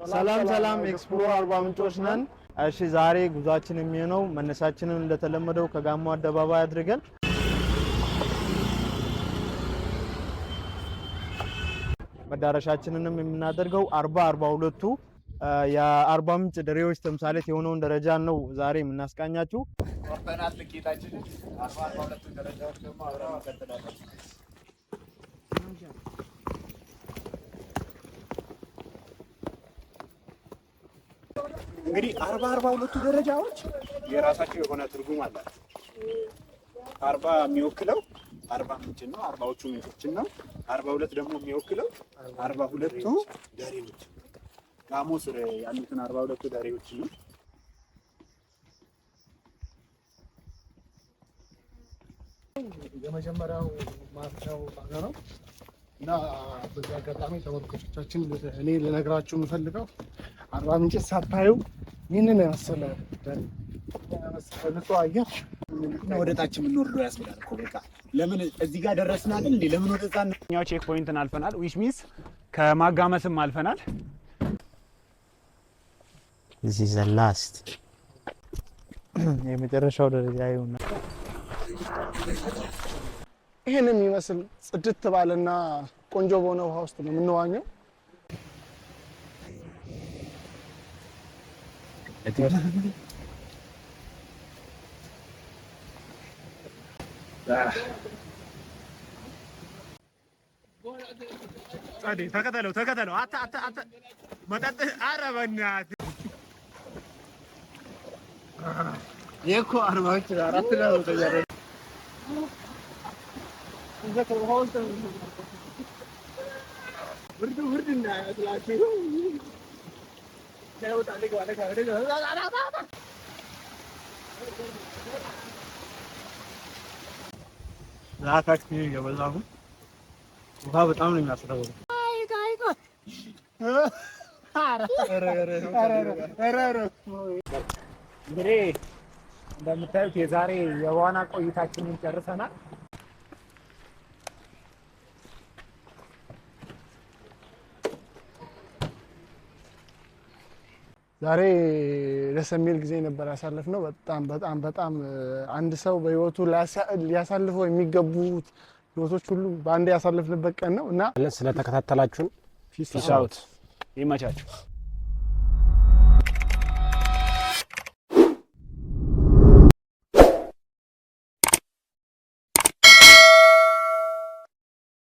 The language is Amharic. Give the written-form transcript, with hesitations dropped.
ሰላም ኤክስፕሎር አርባ ምንጮች ነን። እሺ ዛሬ ጉዟችን የሚሆነው መነሻችንን እንደተለመደው ከጋሞ አደባባይ አድርገን መዳረሻችንንም የምናደርገው 42ቱ የአርባ ምንጭ ደሬዎች ተምሳሌት የሆነውን ደረጃ ነው ዛሬ የምናስቃኛችሁ። ወርተናል ልኬታችንን 42ቱ ደረጃዎች ደግሞ አብረን እንቀጥላለን። እንግዲህ 42ቱ ደረጃዎች የራሳቸው የሆነ ትርጉም አላቸው። 40 የሚወክለው አርባ ምንጭ ነው፣ 40ዎቹ ምንጮችን ነው። 42 ደግሞ የሚወክለው 42ቱ ደሬዎች ጋሞ ስር ያሉትን 42ቱ ደሬዎች ነው። የመጀመሪያው ማርሻው ጣቢያ ነው እና በዚህ አጋጣሚ ተመልካቾቻችን እኔ ልነግራችሁ የምፈልገው አርባ ምንጭ ሳታዩ ይህንን የመሰለ ንጹህ አየር ወደ ታች የምንወርደው ያስብላል እኮ በቃ ለምን እዚህ ጋር ደረስን አይደል እንዴ? ለምን ወደዛ ነው? ቼክ ፖይንትን አልፈናል። ዊች ሚንስ ከማጋመስም አልፈናል። this is the last የመጨረሻው ደረጃ ይሆናል። ይሄን የሚመስል ጽድት ባለና ቆንጆ በሆነ ውሃ ውስጥ ነው የምንዋኘው። ተከተለው አታ መጠጥ አረበናት የኮ አርባዎች አራት ነው ተያረ ብርድ እና ያስላችሁ ታውታ ለጋለ ዛታክ ይገበዛሁ ውሃ በጣም ነው የሚያስረው። እንግዲህ እንደምታዩት የዛሬ የዋና ቆይታችንን ጨርሰናል። ዛሬ ደስ የሚል ጊዜ ነበር ያሳለፍነው። በጣም አንድ ሰው በህይወቱ ሊያሳልፈው የሚገቡት ህይወቶች ሁሉ በአንድ ያሳለፍንበት ቀን ነው እና ስለተከታተላችሁን ፒስ አውት ይመቻችሁ።